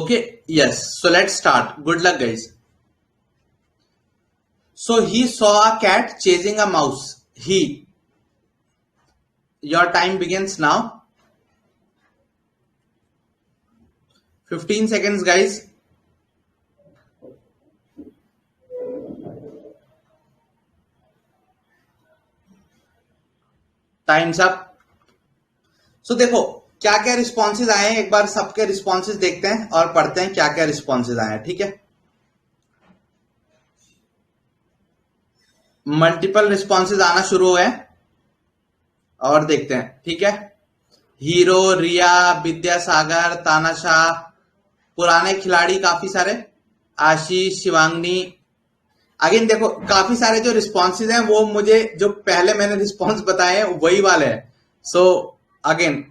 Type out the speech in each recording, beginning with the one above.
Okay, yes. So let's start. Good luck, guys. So he saw a cat chasing a mouse. Your time begins now. 15 seconds, guys. Time's up. So देखो क्या क्या responses आए हैं, एक बार सबके responses देखते हैं और पढ़ते हैं क्या क्या रिस्पॉन्सेज आए हैं. ठीक है, मल्टीपल रिस्पॉन्सेज आना शुरू हुए हैं और देखते हैं. ठीक है, हीरो, रिया, विद्यासागर, तानाशाह, पुराने खिलाड़ी काफी सारे, आशीष, शिवांगनी. अगेन देखो काफी सारे जो रिस्पॉन्सेज हैं वो मुझे जो पहले मैंने रिस्पॉन्स बताए हैं वही वाले हैं. So again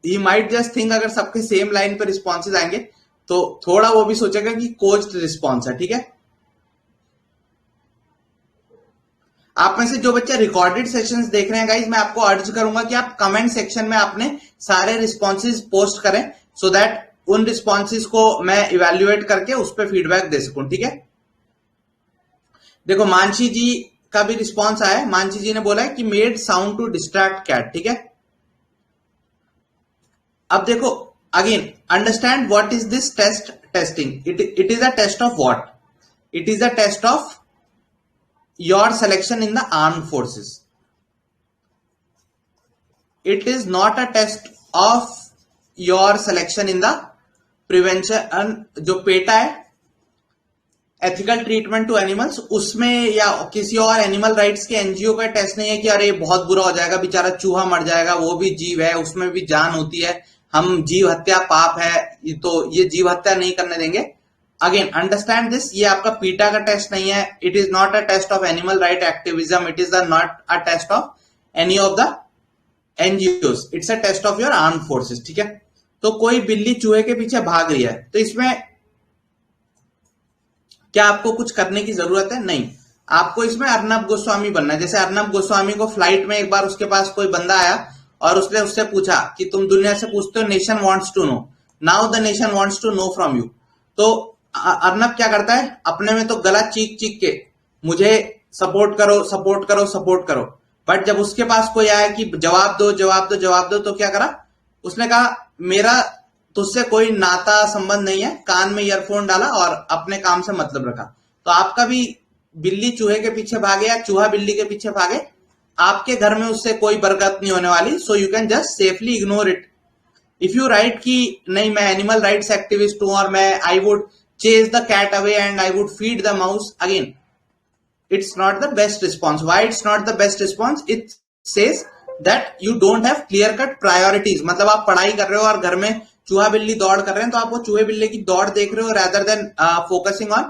he might just think अगर सबके सेम लाइन पे रिस्पॉन्सेज आएंगे तो थोड़ा वो भी सोचेगा कि कोच्ड रिस्पॉन्स है. ठीक है, आप में से जो बच्चे रिकॉर्डेड सेशंस देख रहे हैं गाइज, मैं आपको अर्ज करूंगा कि आप कमेंट सेक्शन में अपने सारे रिस्पॉन्सेज पोस्ट करें सो दैट उन रिस्पॉन्सेज को मैं इवेल्युएट करके उस पर फीडबैक दे सकूं. ठीक है, देखो मानसी जी का भी रिस्पॉन्स आया है. मानसी जी ने बोला है कि made sound to distract cat. ठीक है, अब देखो again understand what is this testing. It is a test of what? It is a test of your selection in the armed forces. It is not a test of your selection in the prevention. जो PETA है ethical treatment to animals, उसमें या किसी और animal rights के NGO का test नहीं है कि अरे बहुत बुरा हो जाएगा, बेचारा चूहा मर जाएगा, वो भी जीव है, उसमें भी जान होती है, हम जीव हत्या पाप है, तो ये जीव हत्या नहीं करने देंगे. अगेन अंडरस्टैंड दिस, ये आपका पीटा का टेस्ट नहीं है. It is not a test of animal right activism. It is not a test of any of the NGOs. It's a test of your armed forces. ठीक है, तो कोई बिल्ली चूहे के पीछे भाग रही है तो इसमें क्या आपको कुछ करने की जरूरत है? नहीं. आपको इसमें अर्नब गोस्वामी बनना है. जैसे अर्नब गोस्वामी को फ्लाइट में एक बार उसके पास कोई बंदा आया और उसने उससे पूछा कि तुम दुनिया से पूछते हो, nation wants to know, now the nation wants to know from you. तो अर्नब क्या करता है, अपने में तो गला चीख चीख के मुझे सपोर्ट करो सपोर्ट करो सपोर्ट करो, बट जब उसके पास कोई आया कि जवाब दो जवाब दो जवाब दो, तो क्या करा, उसने कहा मेरा तुझसे कोई नाता संबंध नहीं है, कान में ईयरफोन डाला और अपने काम से मतलब रखा. तो आपका भी बिल्ली चूहे के पीछे भागे या चूहा बिल्ली के पीछे भागे, आपके घर में उससे कोई बरकत नहीं होने वाली. So you can just safely ignore it. If you right कि नहीं मैं एनिमल राइट्स एक्टिविस्ट हूं और मैं I would chase the cat away and I would feed the mouse, again it's not the best response. Why it's not the best response? It says that you don't have clear cut priorities. मतलब आप पढ़ाई कर रहे हो और घर में चूहा बिल्ली दौड़ कर रहे हैं तो आप वो चूहे बिल्ली की दौड़ देख रहे हो rather than focusing on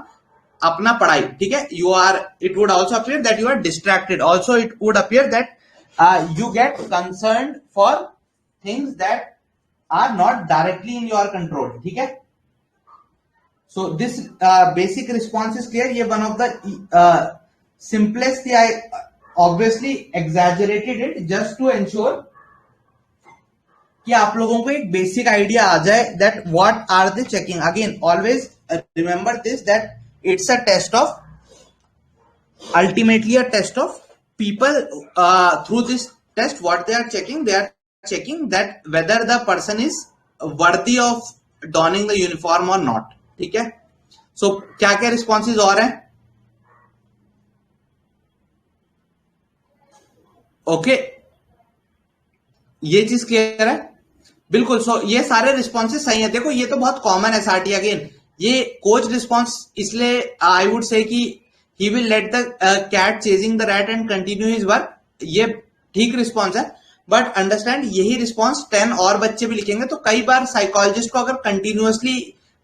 अपना पढ़ाई. ठीक है, you are, it would also appear that you are distracted. Also it would appear that you get concerned for things that are not directly in your control. ठीक है, so this basic response is clear. ये one of the simplest. I obviously exaggerated it just to ensure कि आप लोगों को एक basic idea आ जाए that what are they checking. Again always remember this, that it's a test of, ultimately a test of people. Through this test what they are checking that whether the person is worthy of donning the uniform or not. ठीक है, सो क्या क्या responses और हैं? Okay, ये चीज clear है बिल्कुल. सो ये सारे रिस्पॉन्सेज सही है. देखो ये तो बहुत कॉमन है साटी. अगेन ये कोच रिस्पॉन्स, इसलिए आई वुड से कि he will let the cat chasing the rat and continue his work. ये ठीक रिस्पॉन्स है, बट अंडरस्टैंड यही रिस्पॉन्स 10 और बच्चे भी लिखेंगे तो कई बार साइकोलॉजिस्ट को अगर कंटिन्यूअसली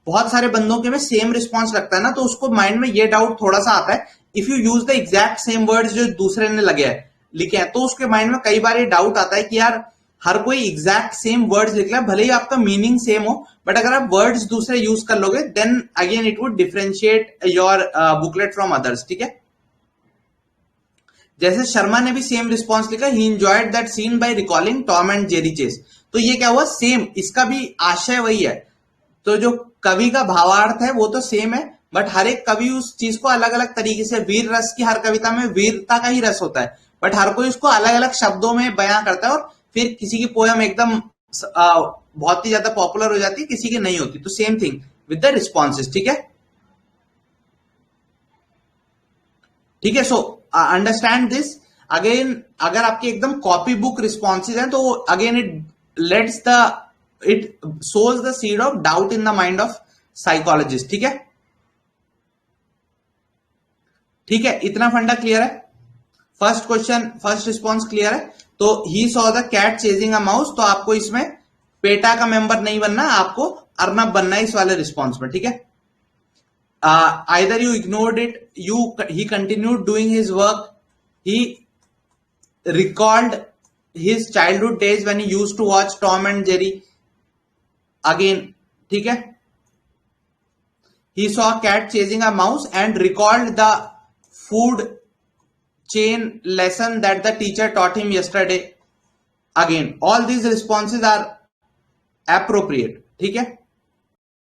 बहुत सारे बंदों के में सेम रिस्पॉन्स लगता है ना, तो उसको माइंड में ये डाउट थोड़ा सा आता है. If you use the exact same words जो दूसरे ने लिखे हैं तो उसके माइंड में कई बार ये डाउट आता है कि यार हर कोई एग्जैक्ट सेम वर्ड्स लिख रहा है, भले ही आपका मीनिंग सेम हो, बट अगर आप वर्ड्स दूसरे यूज कर लोगे then again it would differentiate your booklet from others. ठीक है, जैसे शर्मा ने भी सेम रिस्पॉन्स लिखा, he enjoyed that scene by recalling Tom and Jerry chase. तो ये क्या हुआ, सेम, इसका भी आशय वही है. तो जो कवि का भावार्थ है वो तो सेम है, बट हर एक कवि उस चीज को अलग अलग तरीके से, वीर रस की हर कविता में वीरता का ही रस होता है, बट हर कोई उसको अलग अलग शब्दों में बयां करता है, और फिर किसी की पोयम एकदम बहुत ही ज्यादा पॉपुलर हो जाती है, किसी की नहीं होती। तो same thing with the responses, ठीक है। ठीक है, सो अंडरस्टैंड दिस। अगेन अगर आपके एकदम कॉपी बुक रिस्पॉन्सेज हैं तो again it sows the seed of doubt in the mind of psychologist, ठीक है। ठीक है, इतना फंडा क्लियर है। First question, first response clear है। तो he saw the cat chasing a mouse, तो आपको इसमें पेटा का मेंबर नहीं बनना, आपको अर्नब बनना है इस वाले रिस्पॉन्स में, ठीक है। Either you ignored it, he continued doing his work, he recalled his childhood days when he used to watch Tom and Jerry again, ठीक है। He saw a cat chasing a mouse and recalled the food chain lesson that the teacher taught him yesterday again. All these responses are appropriate, ठीक है।